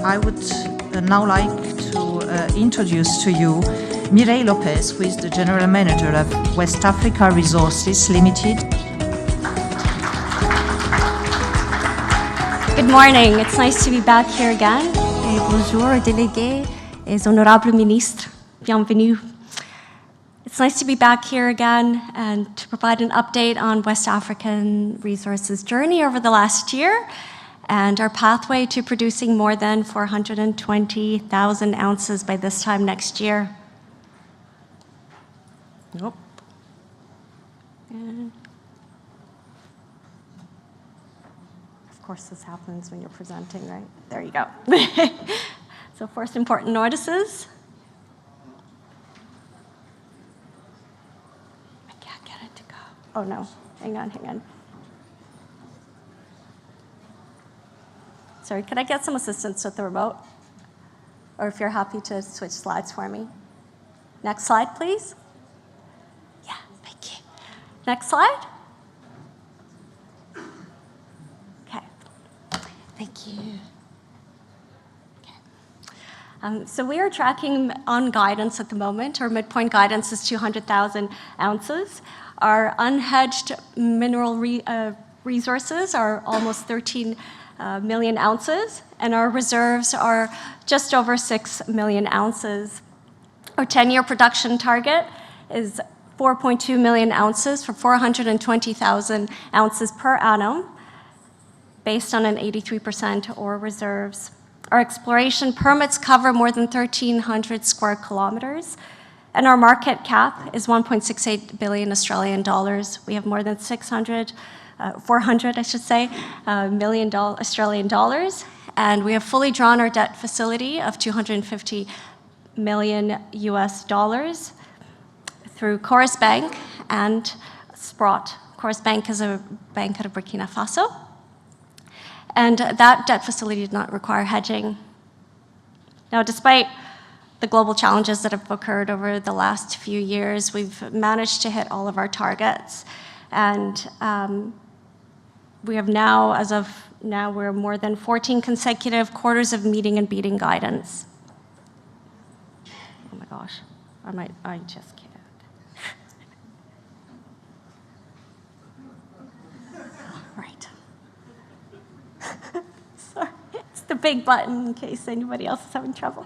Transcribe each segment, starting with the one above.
I would now like to introduce to you Mirey Lopez, who is the General Manager of West Africa Resources Limited. Good morning. It's nice to be back here again. Bonjour, délégués et honorables ministres. Bienvenue. It's nice to be back here again and to provide an update on West African Resources' journey over the last year and our pathway to producing more than 420,000 ounces by this time next year. Nope. And of course, this happens when you're presenting, right? There you go. So first, important notices. I can't get it to go. Oh, no. Hang on. Sorry, could I get some assistance with the remote? Or if you're happy to switch slides for me. Next slide, please. Yeah, thank you. Next slide. Okay, thank you. Okay. So we are tracking on guidance at the moment. Our midpoint guidance is 200,000 ounces. Our unhedged mineral resources are almost 13 million ounces, and our reserves are just over 6 million ounces. Our 10-year production target is 4.2 million ounces for 420,000 ounces per annum, based on an 83% ore reserves. Our exploration permits cover more than 1,300 square kilometers, and our market cap is 1.68 billion Australian dollars. We have more than 400, I should say, million Australian dollars, and we have fully drawn our debt facility of 250 million US dollars through Chorus Bank and Sprott. Chorus Bank is a bank out of Burkina Faso, and that debt facility did not require hedging. Now, despite the global challenges that have occurred over the last few years, we've managed to hit all of our targets, and we have now, as of now, we're more than 14 consecutive quarters of meeting and beating guidance. Oh my gosh, I just can't. Right. Sorry, it's the big button in case anybody else is having trouble.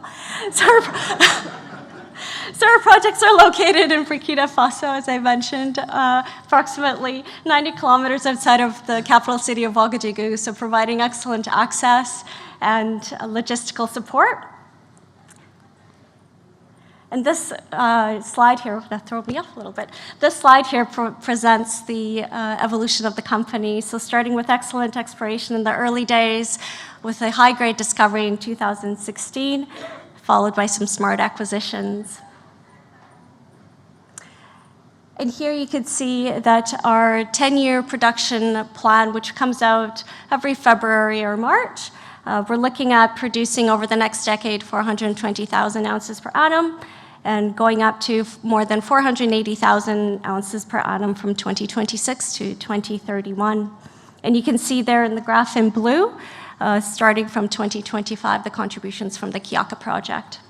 So our projects are located in Burkina Faso, as I mentioned, approximately 90 kilometers outside of the capital city of Ouagadougou, so providing excellent access and logistical support. And this slide here, that threw me off a little bit. This slide here presents the evolution of the company. So starting with excellent exploration in the early days, with a high-grade discovery in 2016, followed by some smart acquisitions. And here you can see that our 10-year production plan, which comes out every February or March, we're looking at producing over the next decade 420,000 ounces per annum and going up to more than 480,000 ounces per annum from 2026 to 2031. And you can see there in the graph in blue, starting from 2025, the contributions from the Kiaka project.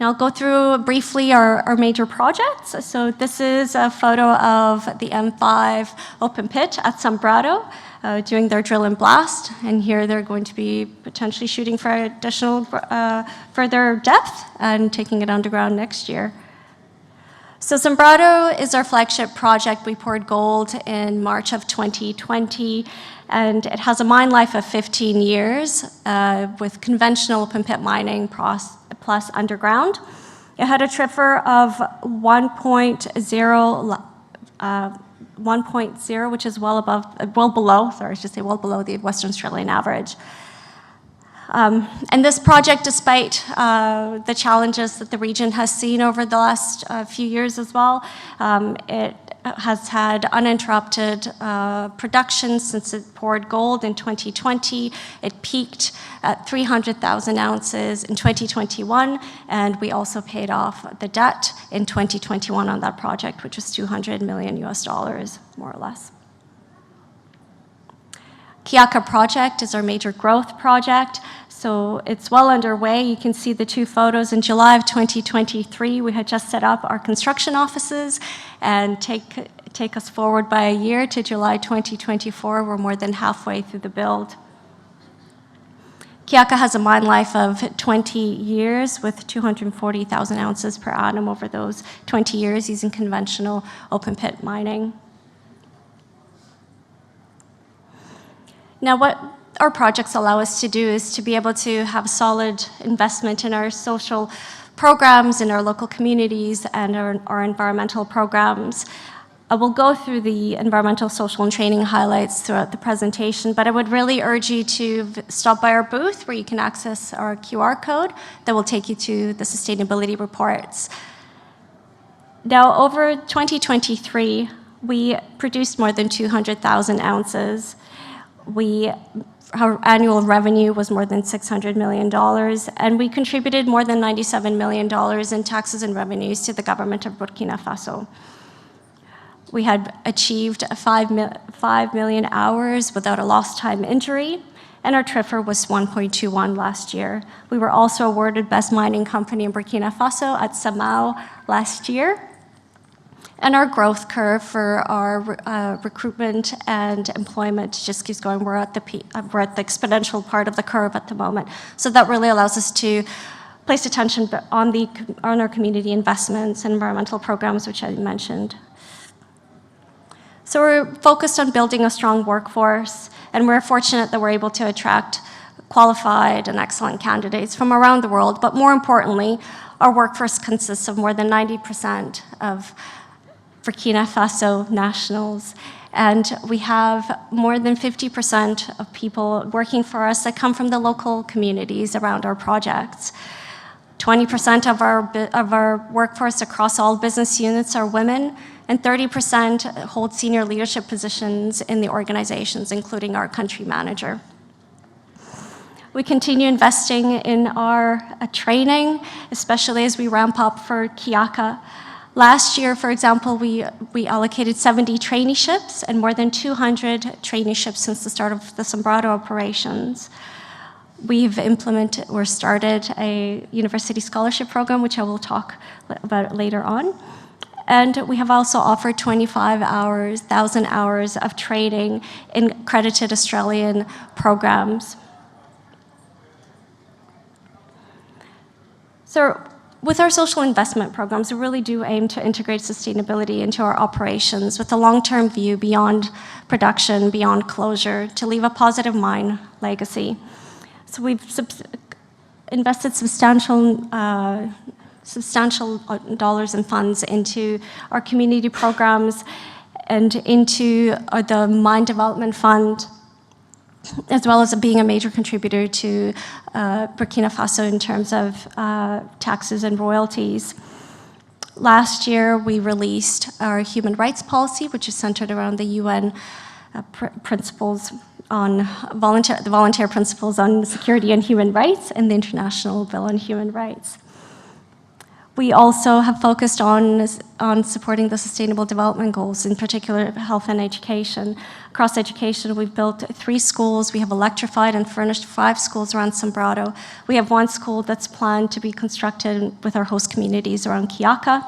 Now I'll go through briefly our major projects. So this is a photo of the M5 open pit at Sanbrado doing their drill and blast. And here they're going to be potentially shooting for additional further depth and taking it underground next year. So Sanbrado is our flagship project. We poured gold in March of 2020, and it has a mine life of 15 years with conventional open pit mining plus underground. It had a TRIFR of 1.0, which is well below the Western Australian average. And this project, despite the challenges that the region has seen over the last few years as well, it has had uninterrupted production since it poured gold in 2020. It peaked at 300,000 ounces in 2021, and we also paid off the debt in 2021 on that project, which was $200 million US, more or less. Kiaka project is our major growth project. So it's well underway. You can see the two photos. In July of 2023, we had just set up our construction offices, and take us forward by a year to July 2024. We're more than halfway through the build. Kiaka has a mine life of 20 years with 240,000 ounces per annum over those 20 years using conventional open pit mining. Now, what our projects allow us to do is to be able to have solid investment in our social programs, in our local communities, and our environmental programs. I will go through the environmental, social, and training highlights throughout the presentation, but I would really urge you to stop by our booth where you can access our QR code that will take you to the sustainability reports. Now, over 2023, we produced more than 200,000 ounces. Our annual revenue was more than $600 million, and we contributed more than $97 million in taxes and revenues to the government of Burkina Faso. We had achieved 5 million hours without a lost time injury, and our TRIFR was 1.21 last year. We were also awarded Best Mining Company in Burkina Faso at Samao last year. And our growth curve for our recruitment and employment just keeps going. We're at the exponential part of the curve at the moment. So that really allows us to place attention on our community investments and environmental programs, which I mentioned. So we're focused on building a strong workforce, and we're fortunate that we're able to attract qualified and excellent candidates from around the world. But more importantly, our workforce consists of more than 90% of Burkina Faso nationals, and we have more than 50% of people working for us that come from the local communities around our projects. 20% of our workforce across all business units are women, and 30% hold senior leadership positions in the organizations, including our country manager. We continue investing in our training, especially as we ramp up for Kiaka. Last year, for example, we allocated 70 traineeships and more than 200 traineeships since the start of the Sanbrado operations. We've implemented or started a university scholarship program, which I will talk about later on. And we have also offered 25,000 hours of training in accredited Australian programs. So with our social investment programs, we really do aim to integrate sustainability into our operations with a long-term view beyond production, beyond closure, to leave a positive mine legacy. So we've invested substantial dollars and funds into our community programs and into the Mine Development Fund, as well as being a major contributor to Burkina Faso in terms of taxes and royalties. Last year, we released our human rights policy, which is centered around the UN principles on the volunteer principles on security and human rights and the International Bill on Human Rights. We also have focused on supporting the Sustainable Development Goals, in particular health and education. Across education, we've built 3 schools. We have electrified and furnished 5 schools around Sanbrado. We have 1 school that's planned to be constructed with our host communities around Kiaka.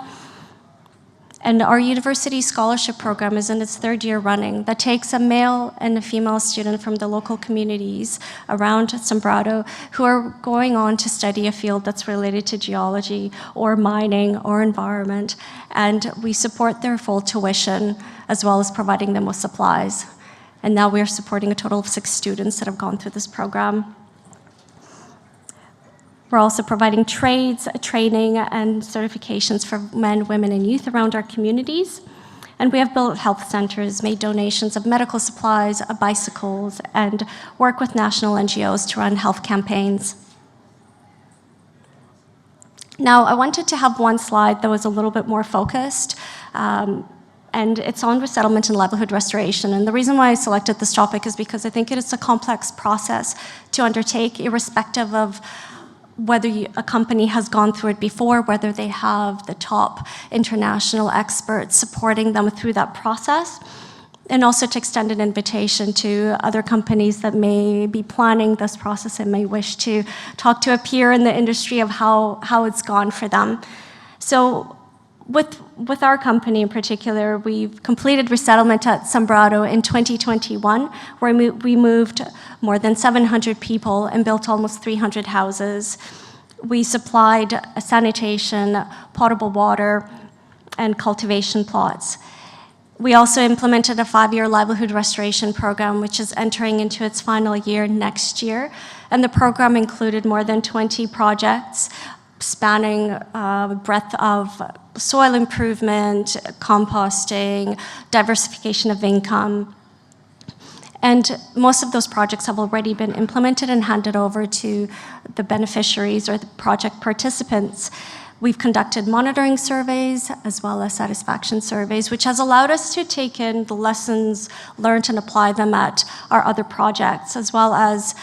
And our university scholarship program is in its 3rd year running. That takes a male and a female student from the local communities around Sanbrado who are going on to study a field that's related to geology or mining or environment. And we support their full tuition as well as providing them with supplies. And now we are supporting a total of 6 students that have gone through this program. We're also providing trades, training, and certifications for men, women, and youth around our communities. And we have built health centers, made donations of medical supplies, bicycles, and work with national NGOs to run health campaigns. Now, I wanted to have one slide that was a little bit more focused, and it's on resettlement and livelihood restoration. And the reason why I selected this topic is because I think it is a complex process to undertake, irrespective of whether a company has gone through it before, whether they have the top international experts supporting them through that process. and also to extend an invitation to other companies that may be planning this process and may wish to talk to a peer in the industry of how it's gone for them. So with our company in particular, we've completed resettlement at Sanbrado in 2021, where we moved more than 700 people and built almost 300 houses. We supplied sanitation, potable water, and cultivation plots. We also implemented a 5-year livelihood restoration program, which is entering into its final year next year. And the program included more than 20 projects spanning breadth of soil improvement, composting, diversification of income. And most of those projects have already been implemented and handed over to the beneficiaries or the project participants. We've conducted monitoring surveys as well as satisfaction surveys, which has allowed us to take in the lessons learned and apply them at our other projects, as well as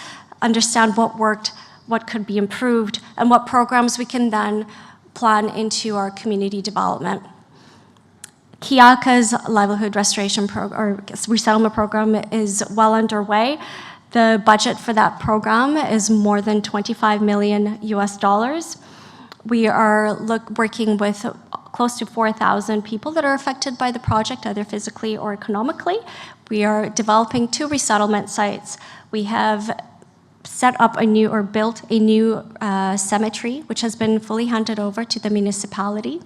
understand what worked, what could be improved, and what programs we can then plan into our community development. Kiaka's livelihood restoration or resettlement program is well underway. The budget for that program is more than $25 million US. We are working with close to 4,000 people that are affected by the project, either physically or economically. We are developing 2 resettlement sites. We have set up built a new cemetery, which has been fully handed over to the municipality.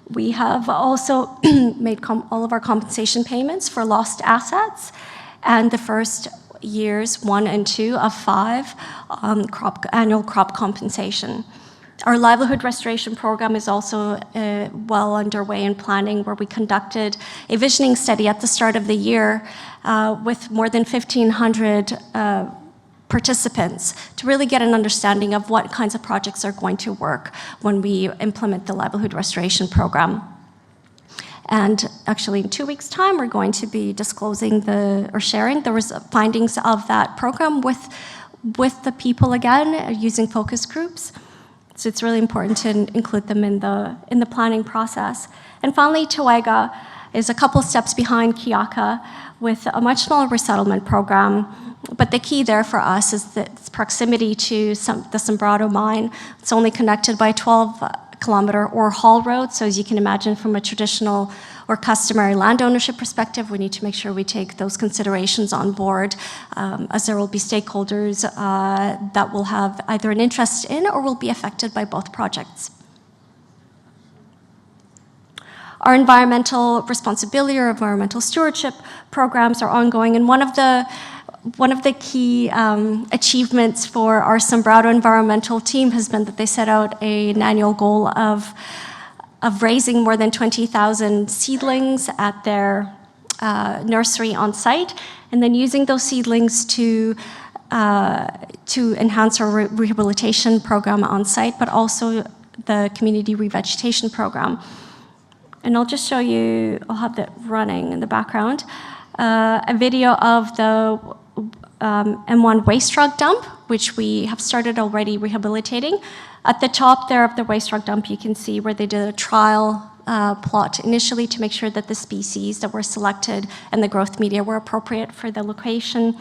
We have also made all of our compensation payments for lost assets, and the first years 1 and 2 of 5 annual crop compensation. Our livelihood restoration program is also well underway in planning, where we conducted a visioning study at the start of the year with more than 1,500 participants to really get an understanding of what kinds of projects are going to work when we implement the livelihood restoration program. And actually in 2 weeks' time, we're going to be disclosing sharing the findings of that program with the people again, using focus groups. So it's really important to include them in the planning process. And finally, Toega is a couple steps behind Kiaka with a much smaller resettlement program. But the key there for us is its proximity to the Sanbrado mine. It's only connected by a 12-kilometer or haul road. So as you can imagine, from a traditional or customary land ownership perspective, we need to make sure we take those considerations on board, as there will be stakeholders that will have either an interest in or will be affected by both projects. Our environmental responsibility or environmental stewardship programs are ongoing, and one of the key achievements for our Sanbrado environmental team has been that they set out an annual goal of raising more than 20,000 seedlings at their nursery on site, and then using those seedlings to enhance our rehabilitation program on site, but also the community revegetation program. And I'll just show you, I'll have that running in the background, a video of the M1 waste rock dump, which we have started already rehabilitating. At the top there of the waste rock dump, you can see where they did a trial plot initially to make sure that the species that were selected and the growth media were appropriate for the location.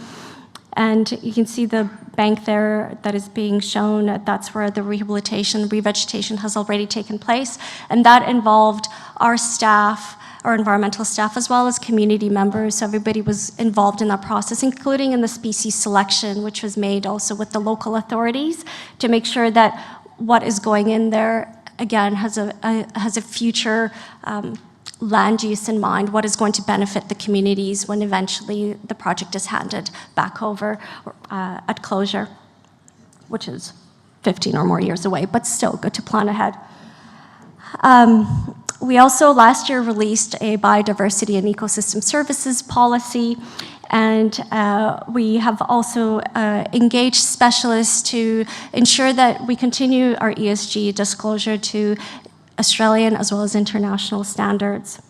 And you can see the bank there that is being shown. That's where the revegetation has already taken place. And that involved our staff, our environmental staff, as well as community members. So everybody was involved in that process, including in the species selection, which was made also with the local authorities to make sure that what is going in there, again, has a future land use in mind, what is going to benefit the communities when eventually the project is handed back over at closure, which is 15 or more years away, but still good to plan ahead. We also last year released a biodiversity and ecosystem services policy, and we have also engaged specialists to ensure that we continue our ESG disclosure to Australian as well as international standards.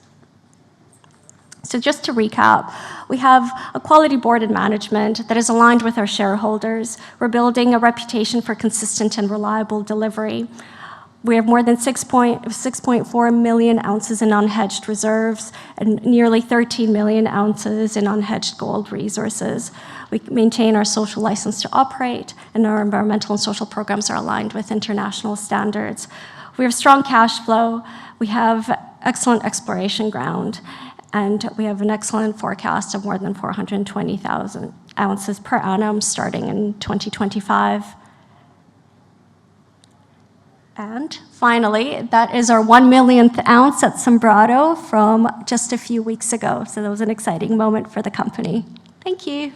So just to recap, we have a quality board and management that is aligned with our shareholders. We're building a reputation for consistent and reliable delivery. We have more than 6.4 million ounces in unhedged reserves and nearly 13 million ounces in unhedged gold resources. We maintain our social license to operate, and our environmental and social programs are aligned with international standards. We have strong cash flow, we have excellent exploration ground, and we have an excellent forecast of more than 420,000 ounces per annum starting in 2025. And finally, that is our 1 millionth ounce at Sanbrado from just a few weeks ago. So that was an exciting moment for the company. Thank you.